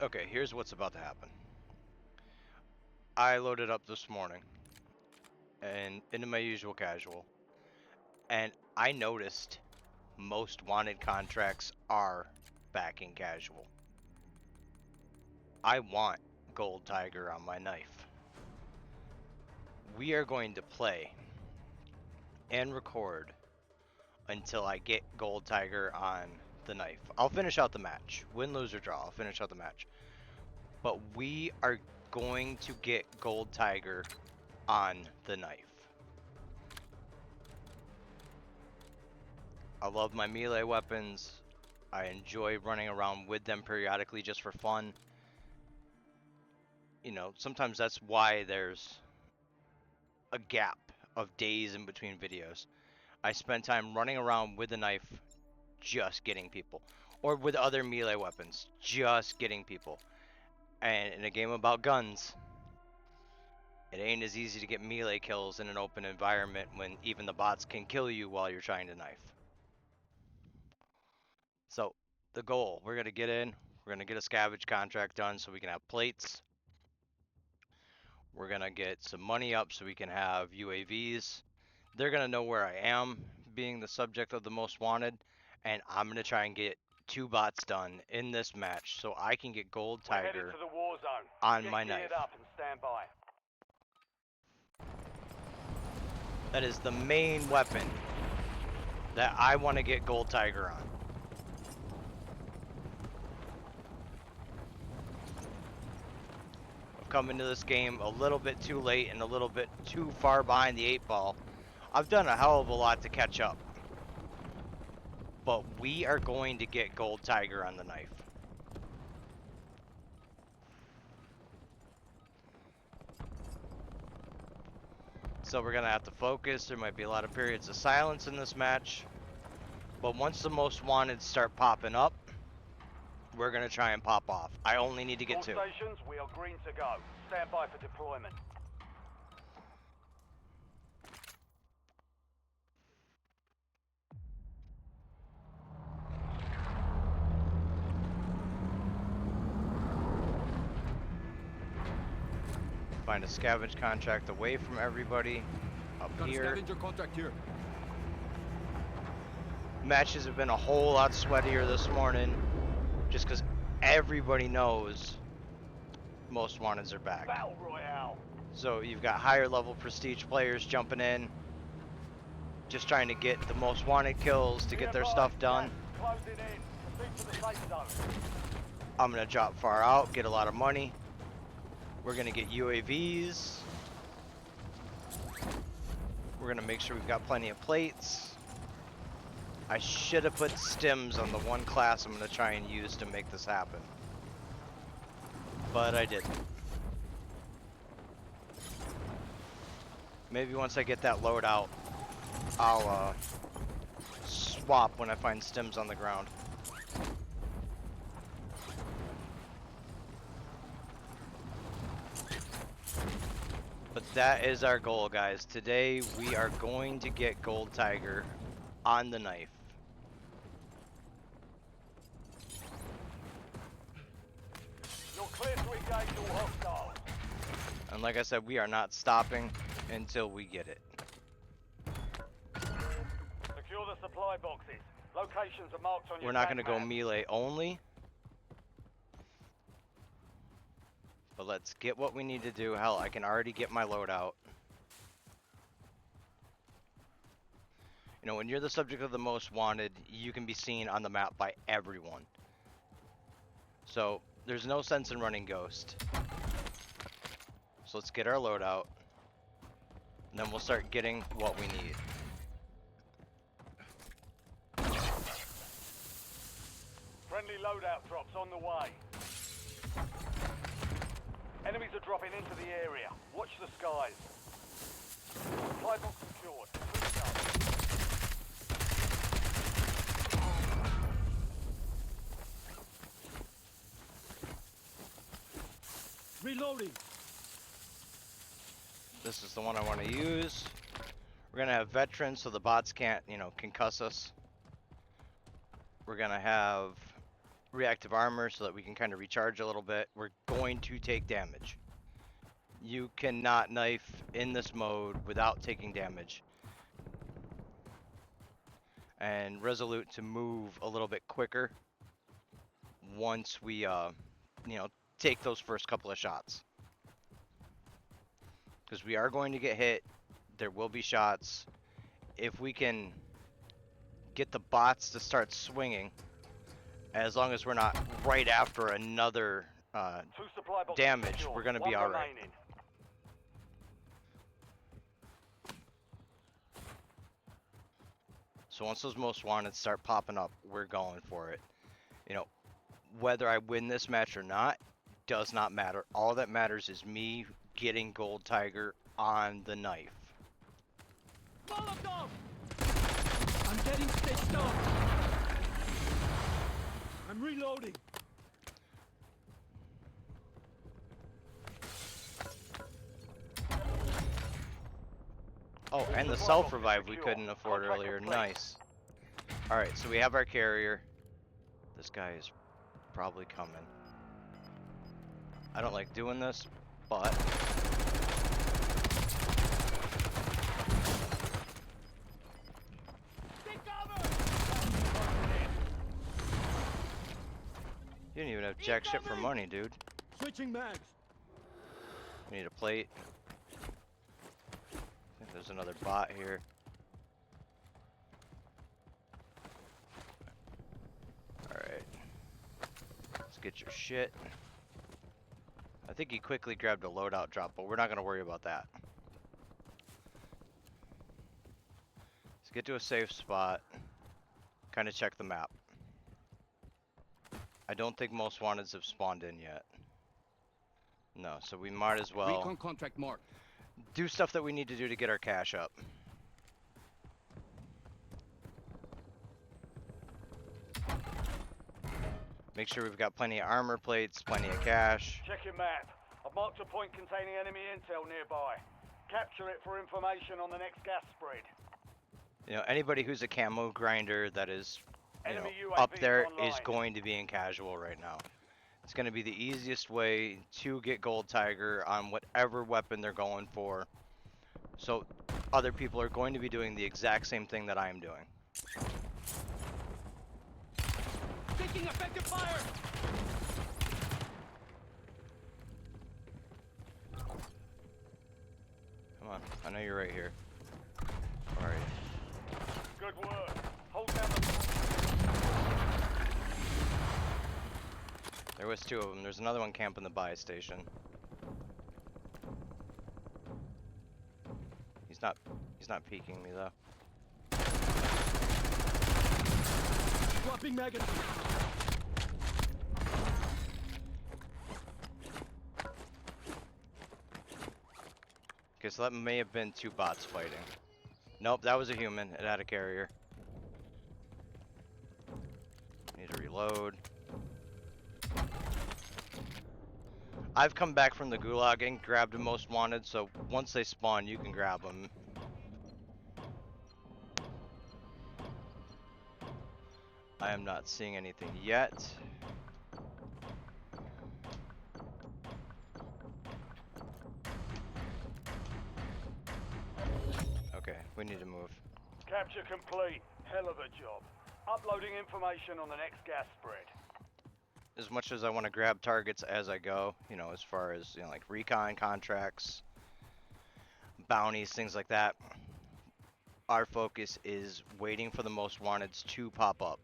Okay, here's what's about to happen. I loaded up this morning and into my usual casual, and I noticed most wanted contracts are back in casual. I want Gold Tiger on my knife. We are going to play and record until I get Gold Tiger on the knife. I'll finish out the match. Win, lose, or draw. I'll finish out the match. But we are going to get Gold Tiger on the knife. I love my melee weapons. I enjoy running around with them periodically just for fun. You know, sometimes that's why there's a gap of days in between videos. I spend time running around with the knife just getting people. Or with other melee weapons, just getting people. And in a game about guns, it ain't as easy to get melee kills in an open environment when even the bots can kill you while you're trying to knife. So, the goal, we're going to get in, we're going to get a scavenge contract done so we can have plates. We're going to get some money up so we can have UAVs. They're going to know where I am, being the subject of the most wanted, and I'm going to try and get 2 bots done in this match so I can get Gold Tiger on my knife. Up and stand by. That is the main weapon that I want to get Gold Tiger on. I've come into this game a little bit too late and a little bit too far behind the 8 ball. I've done a hell of a lot to catch up. But we are going to get Gold Tiger on the knife. So we're going to have to focus. There might be a lot of periods of silence in this match. But once the most wanted start popping up, we're going to try and pop off. I only need to get 2. Stations, we are green to go. Stand by for deployment. Find a scavenge contract away from everybody up here. Scavenger contract here. Matches have been a whole lot sweatier this morning just because everybody knows most wanteds are back. Battle Royale. So you've got higher level prestige players jumping in, just trying to get the most wanted kills to get their stuff done. Closing in. Proceed to the safe zone. I'm gonna drop far out, get a lot of money. We're gonna get UAVs. We're gonna make sure we've got plenty of plates. I should have put stims on the one class I'm gonna try and use to make this happen, but I didn't. Maybe once I get that load out, I'll swap when I find stims on the ground. But that is our goal, guys. Today we are going to get Gold Tiger on the knife. You're clear to engage all hostiles. And like I said, we are not stopping until we get it. Secure the supply boxes. Locations are marked on your We're not going to go map. melee only. But let's get what we need to do. Hell, I can already get my loadout. You know, when you're the subject of the most wanted, you can be seen on the map by everyone. So, there's no sense in running Ghost. So let's get our loadout. And then we'll start getting what we need. Friendly loadout drops on the way. Enemies are dropping into the area. Watch the skies. Supply box secured. Good to go. Reloading. This is the one I want to use. We're gonna have veterans so the bots can't, you know, concuss us. We're gonna have reactive armor so that we can kind of recharge a little bit, we're going to take damage. You cannot knife in this mode without taking damage. And resolute to move a little bit quicker once we, take those first couple of shots. Because we are going to get hit. There will be shots. If we can get the bots to start swinging, as long as we're not right after another Two supply boxes damage, secured. we're going to be One alright. remaining. So once those most wanted start popping up, we're going for it. You know, whether I win this match or not does not matter. All that matters is me getting Gold Tiger on the knife. Molotov! I'm getting stitched up. I'm reloading. Oh, and the self-revive we couldn't afford earlier. Nice. Alright, so we have our carrier. This guy is probably coming. I don't like doing this, but... You didn't even have jack shit for money, dude. Switching mags. We need a plate. I think there's another bot here. Alright. Let's get your shit. I think he quickly grabbed a loadout drop, but we're not going to worry about that. Let's get to a safe spot. Kind of check the map. I don't think most wanteds have spawned in yet. No, so we might as well Recon contract marked. do stuff that we need to do to get our cash up. Make sure we've got plenty of armor plates, plenty of cash. Check your map. I've marked a point containing enemy intel nearby. Capture it for information on the next gas spread. You know, anybody who's a camo grinder that is, Enemy up UAV there online. is going to be in casual right now. It's going to be the easiest way to get Gold Tiger on whatever weapon they're going for. So other people are going to be doing the exact same thing that I am doing. Taking effective fire. Come on, I know you're right here. Alright. Good work. Hold down the... There was two of them. There's another one camping the buy station. He's not peeking me though. Dropping magazine. Okay, so that may have been two bots fighting. Nope, that was a human. It had a carrier. Need to reload. I've come back from the gulag and grabbed the most wanted, so once they spawn, you can grab them. I am not seeing anything yet. Okay, we need to move. Capture complete. Hell of a job. Uploading information on the next gas spread. As much as I want to grab targets as I go, as far as, like recon contracts, bounties, things like that, our focus is waiting for the most wanteds to pop up.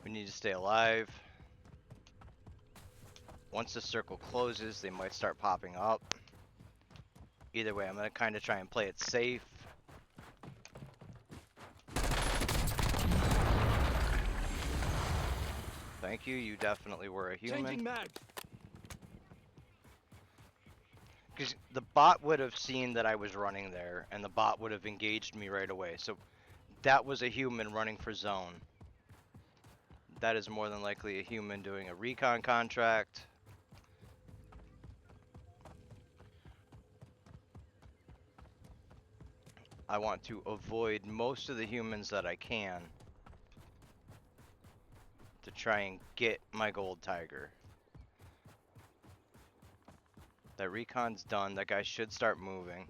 We need to stay alive. Once the circle closes, they might start popping up. Either way, I'm going to kind of try and play it safe. Thank you, you definitely were a human. Changing mags. Because the bot would have seen that I was running there, and the bot would have engaged me right away. So that was a human running for zone. That is more than likely a human doing a recon contract. I want to avoid most of the humans that I can to try and get my gold tiger. That recon's done. That guy should start moving.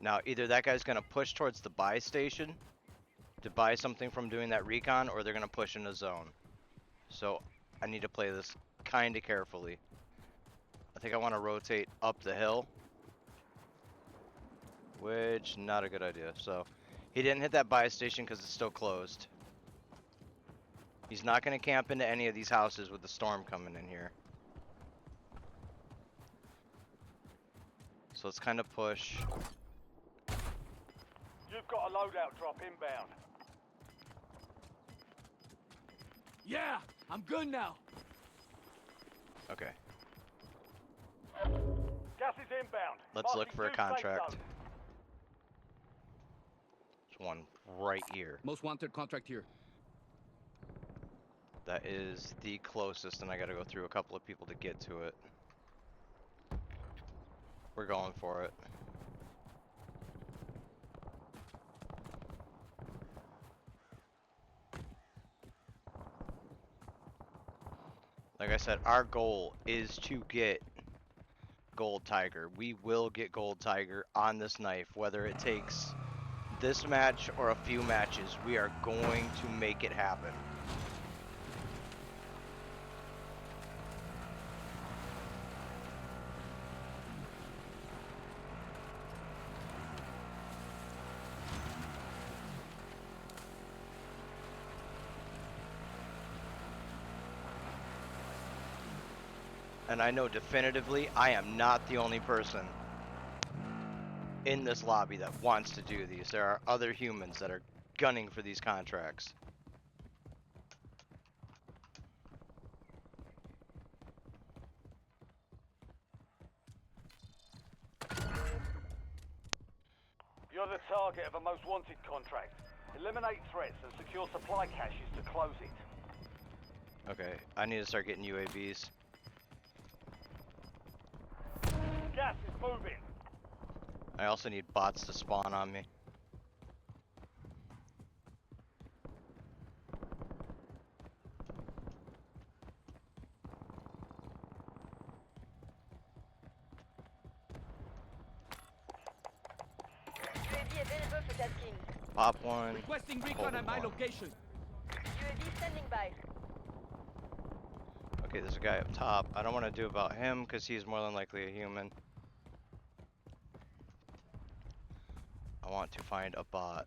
Now, either that guy's going to push towards the buy station to buy something from doing that recon, or they're going to push in a zone. So, I need to play this kind of carefully. I think I want to rotate up the hill, which, not a good idea. So, he didn't hit that buy station because it's still closed. He's not going to camp into any of these houses with the storm coming in here. So let's kind of push. You've got a loadout drop inbound. Yeah, I'm good now. Okay, Gas is inbound. let's look Marking for a new safe contract. zones. There's one right here. Most wanted contract here. That is the closest, and I gotta go through a couple of people to get to it. We're going for it. Like I said, our goal is to get Gold Tiger. We will get Gold Tiger on this knife, whether it takes this match or a few matches. We are going to make it happen. And I know definitively I am not the only person in this lobby that wants to do these. There are other humans that are gunning for these contracts. You're the target of a most wanted contract. Eliminate threats and secure supply caches to close it. Okay, I need to start getting UAVs. Gas is moving. I also need bots to spawn on me. UAV available for tasking. Pop one. Requesting Hold recon at my on. location. UAV standing by. Okay, there's a guy up top. I don't want to do about him because he's more than likely a human. I want to find a bot.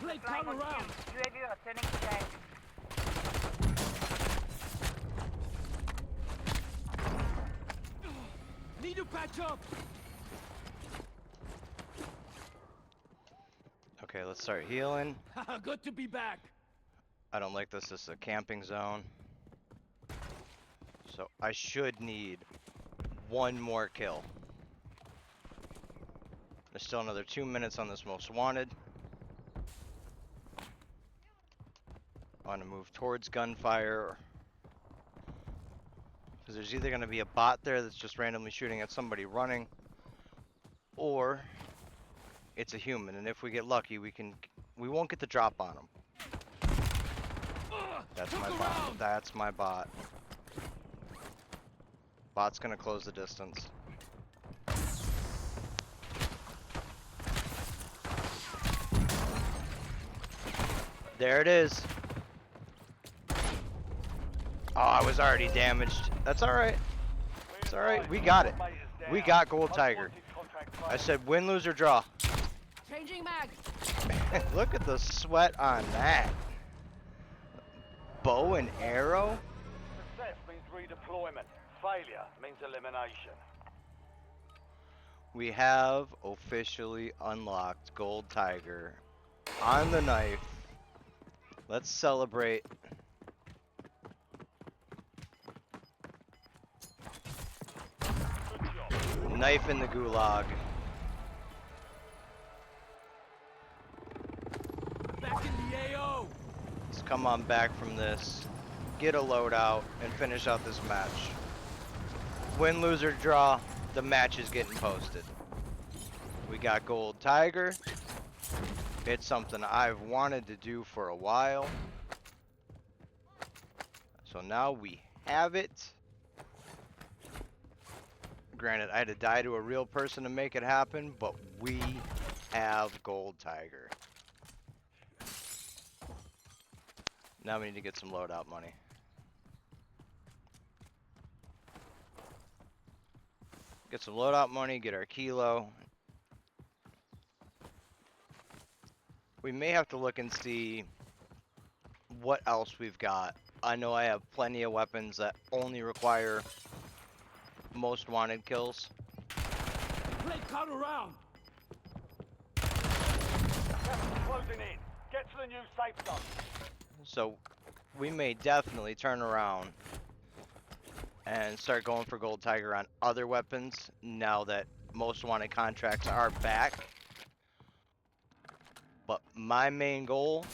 Play counter round. UAV returning to tank. Need to patch up. Okay, let's start healing. Good to be back. I don't like this. This is a camping zone. So I should need one more kill. There's still another 2 minutes on this most wanted. I want to move towards gunfire. Because there's either going to be a bot there that's just randomly shooting at somebody running, or it's a human. And if we get lucky, we won't get the drop on them. That's my bot. That's my bot. Bot's gonna close the distance. There it is. Oh, I was already damaged. That's alright. It's alright. We got it. We got Gold Tiger. I said win, lose, or draw. Changing mags. Look at the sweat on that. Bow and arrow? Success means redeployment. Failure means elimination. We have officially unlocked Gold Tiger on the knife. Let's celebrate. Good job. Knife in the gulag. back in the AO. Let's come on back from this, get a loadout, and finish out this match. Win, lose, or draw, the match is getting posted. We got Gold Tiger. It's something I've wanted to do for a while. So now we have it. Granted, I had to die to a real person to make it happen, but we have Gold Tiger. Now we need to get some loadout money. Get some loadout money, get our kilo. We may have to look and see what else we've got. I know I have plenty of weapons that only require most wanted kills. Play counter round. Closing in. Get to the new safe zone. So we may definitely turn around and start going for Gold Tiger on other weapons now that most wanted contracts are back. But my main goal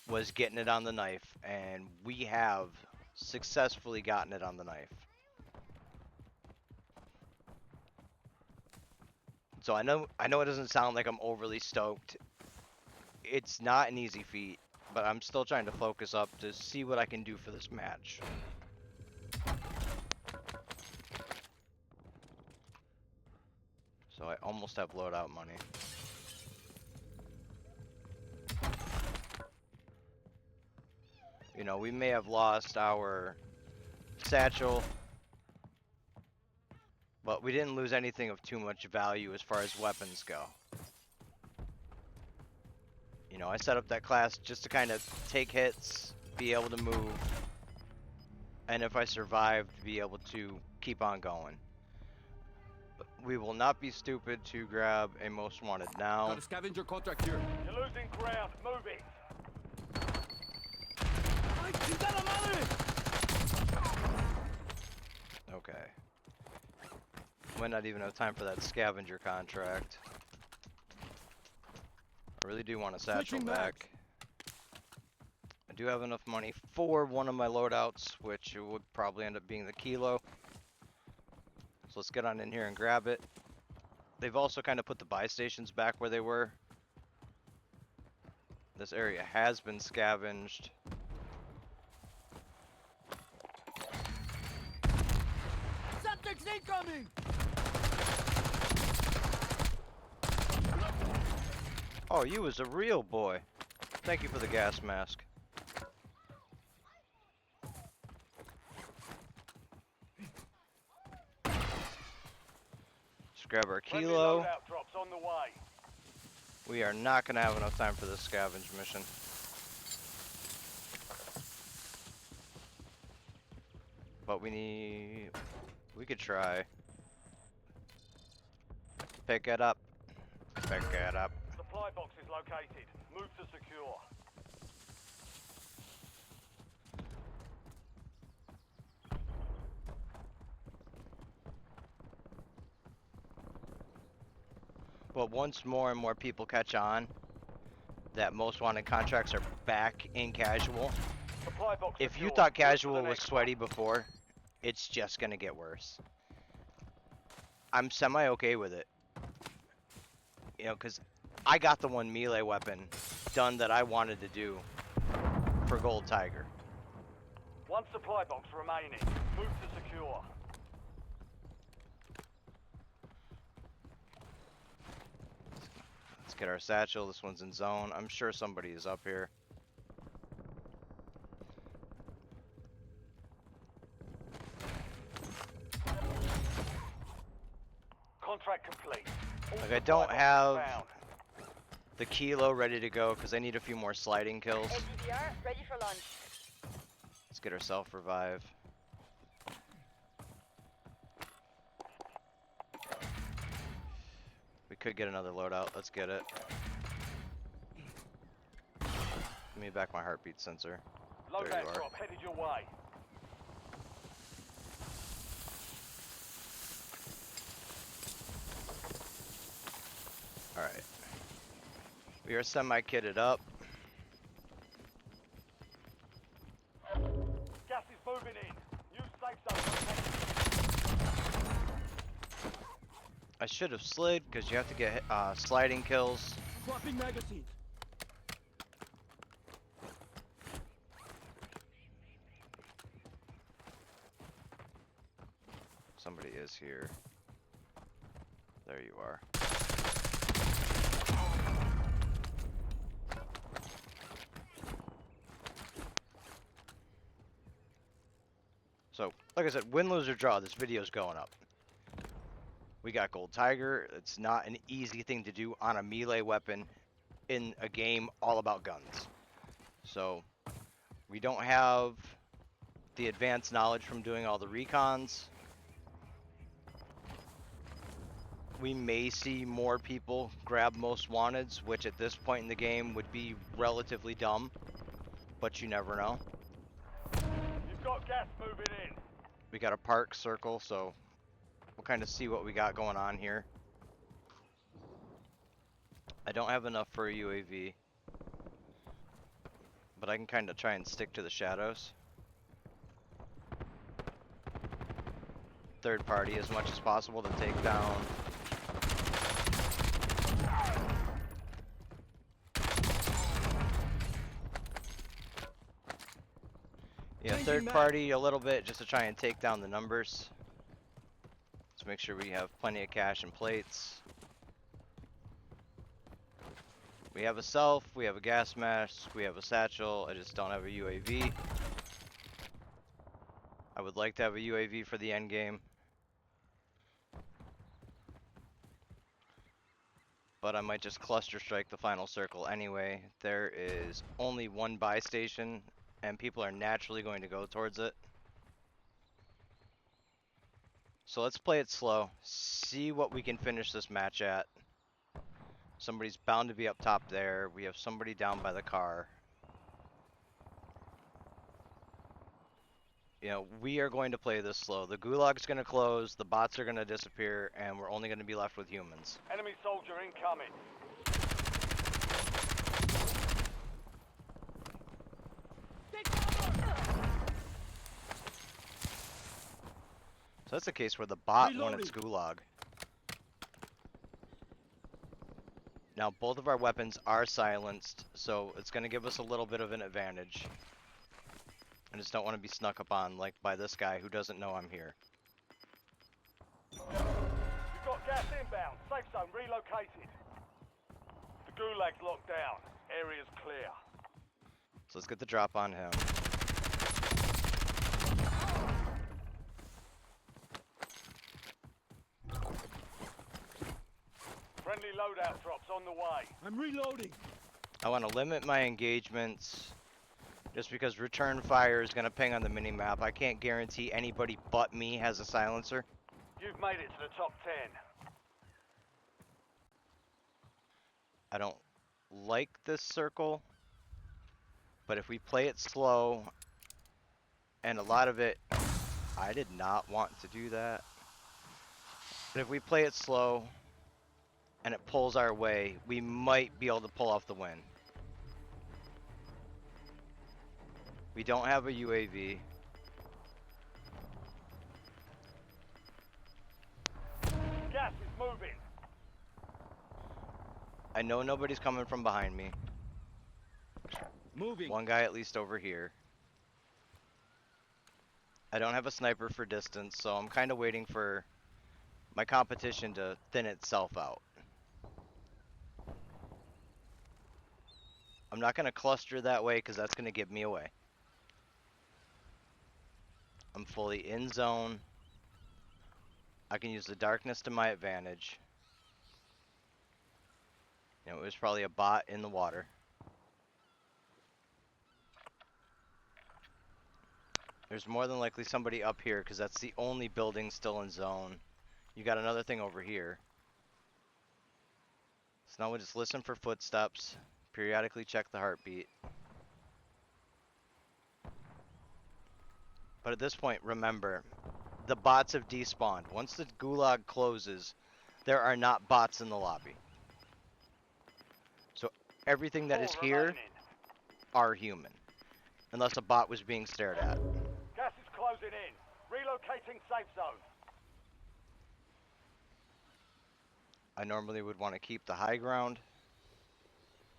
was getting it on the knife, and we have successfully gotten it on the knife. So I know it doesn't sound like I'm overly stoked. It's not an easy feat, but I'm still trying to focus up to see what I can do for this match. So I almost have loadout money. You know, we may have lost our satchel, but we didn't lose anything of too much value as far as weapons go. You know, I set up that class just to kind of take hits, be able to move, and if I survived, be able to keep on going. But we will not be stupid to grab a most wanted now. Got a scavenger contract here. You're losing ground. Move it. Ay, chingada madre! Okay. Might not even have time for that scavenger contract. I really do want a satchel Switching back. back. I do have enough money for one of my loadouts, which would probably end up being the kilo. So let's get on in here and grab it. They've also kind of put the buy stations back where they were. This area has been scavenged. Subject's incoming! Oh, you was a real boy. Thank you for the gas mask. Let's grab our Friendly kilo. loadout drops on the way. We are not going to have enough time for this scavenge mission. But we could try. Pick it up. Pick it up. Supply box is located. Move to secure. But once more and more people catch on that most wanted contracts are back in casual, Supply box if you secure. thought Move to casual the was next sweaty before, it's just gonna get worse. I'm semi-okay with it. You know, because I got the one melee weapon done that I wanted to do for Gold Tiger. one. One supply box remaining. Move to secure. Let's get our satchel. This one's in zone. I'm sure somebody is up here. Contract complete. All Like, I supply don't boxes have found. the kilo ready to go because I need a few more sliding kills. LDBR, ready for launch. Let's get our self-revive. We could get another loadout. Let's get it. Give me back my heartbeat sensor. There you Loadout are. drop headed your way. Alright. We are semi-kitted up. safe zone protected. I should have slid because you have to get sliding kills. Swapping magazines. Somebody is here. There you are. So, like I said, win, lose, or draw, this video's going up. We got Gold Tiger. It's not an easy thing to do on a melee weapon in a game all about guns. So, we don't have the advanced knowledge from doing all the recons. We may see more people grab most wanteds, which at this point in the game would be relatively dumb, but you never know. You've got gas moving in. We got a park circle, so we'll kind of see what we got going on here. I don't have enough for a UAV, but I can kind of try and stick to the shadows. Third party as much as possible to take down. Yeah, third party a little bit just to try and take down the numbers. Let's make sure we have plenty of cash and plates. We have a self, we have a gas mask, we have a satchel. I just don't have a UAV. I would like to have a UAV for the end game, but I might just cluster strike the final circle anyway. There is only one buy station, and people are naturally going to go towards it. So let's play it slow, see what we can finish this match at. Somebody's bound to be up top there. We have somebody down by the car. You know, we are going to play this slow. The gulag's going to close, the bots are going to disappear, and we're only going to be left with humans. Enemy soldier incoming. So that's a case where the bot won its gulag. Now both of our weapons are silenced, so it's going to give us a little bit of an advantage. I just don't want to be snuck up on like by this guy who doesn't know I'm here. You've got gas inbound. Safe zone relocated. The gulag's locked down. Area's clear. So let's get the drop on him. Friendly loadout drops on the way. I'm reloading. I want to limit my engagements just because return fire is going to ping on the minimap. I can't guarantee anybody but me has a silencer. You've made it to the top 10. I don't like this circle, but if we play it slow, and a lot of it, I did not want to do that. But if we play it slow and it pulls our way, we might be able to pull off the win. We don't have a UAV. Gas is moving. I know nobody's coming from behind me. Moving. One guy at least over here. I don't have a sniper for distance, so I'm kind of waiting for my competition to thin itself out. I'm not going to cluster that way because that's going to give me away. I'm fully in zone. I can use the darkness to my advantage. You know, it was probably a bot in the water. There's more than likely somebody up here because that's the only building still in zone. You got another thing over here. So now we just listen for footsteps, periodically check the heartbeat. But at this point, remember, the bots have despawned. Once the gulag closes, there are not bots in the lobby. So everything that is here are human. Unless a bot was being stared at. Gas is closing in. Relocating safe zone. I normally would want to keep the high ground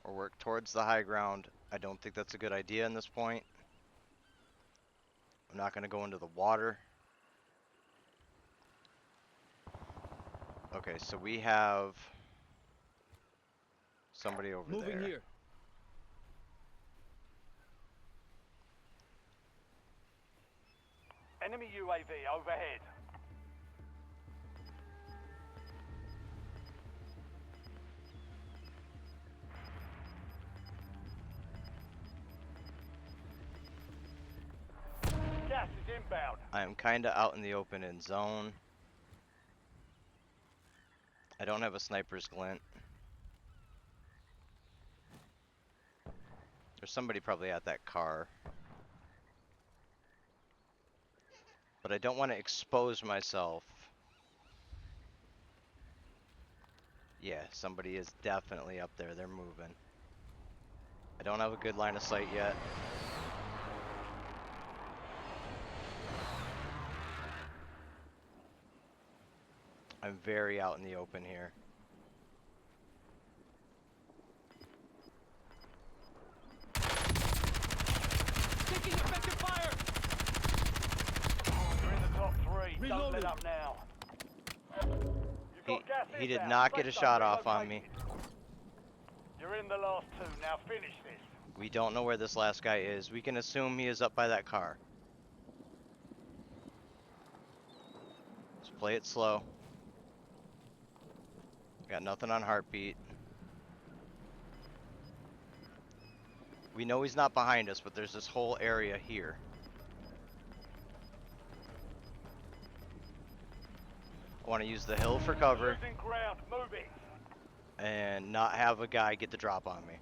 or work towards the high ground. I don't think that's a good idea in this point. I'm not going to go into the water. Okay, so we have somebody over Moving there. here. Enemy UAV overhead. Gas is inbound. I am kind of out in the open in zone. I don't have a sniper's glint. There's somebody probably at that car. But I don't want to expose myself. Yeah, somebody is definitely up there. They're moving. I don't have a good line of sight yet. I'm very out in the open here. Taking effective fire. You're in the top three. Don't Reloading. let up now. You've got gas He did inbound. not get a Safe shot zone off on me. relocated. You're in the last two. Now finish this. We don't know where this last guy is. We can assume he is up by that car. Just play it slow. Got nothing on heartbeat. We know he's not behind us, but there's this whole area here. I want to use the hill for cover Losing ground. Moving. and not have a guy get the drop on me.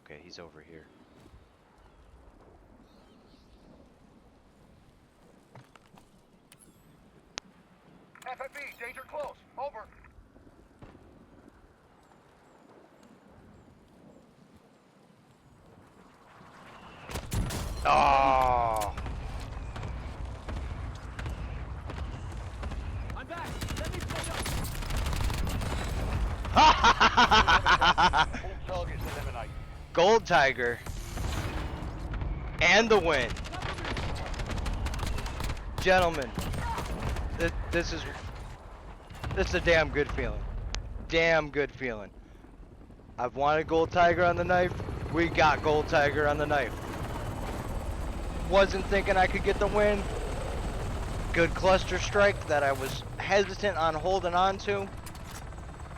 Okay, he's over here. FFE, danger close. Over. Oh! I'm back. Let me push up. All targets eliminate. Gold Tiger and the win. Gentlemen, this is a damn good feeling. Damn good feeling. I've wanted Gold Tiger on the knife. We got Gold Tiger on the knife. Wasn't thinking I could get the win. Good cluster strike that I was hesitant on holding on to.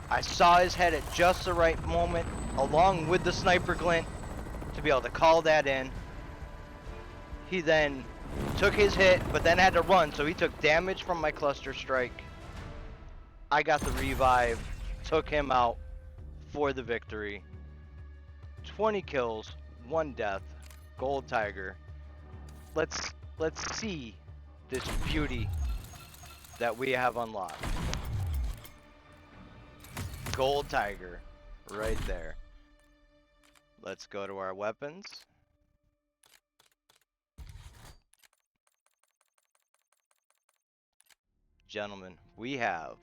I saw his head at just the right moment, along with the sniper glint, to be able to call that in. He then took his hit, but then had to run, so he took damage from my cluster strike. I got the revive, took him out for the victory. 20 kills, 1 death, Gold Tiger. Let's see this beauty that we have unlocked. Gold Tiger, right there. Let's go to our weapons. Gentlemen, we have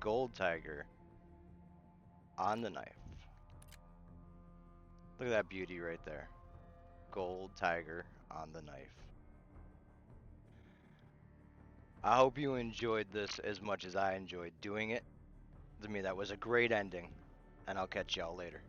Gold Tiger on the knife. Look at that beauty right there. Gold Tiger on the knife. I hope you enjoyed this as much as I enjoyed doing it. To me, that was a great ending, and I'll catch y'all later.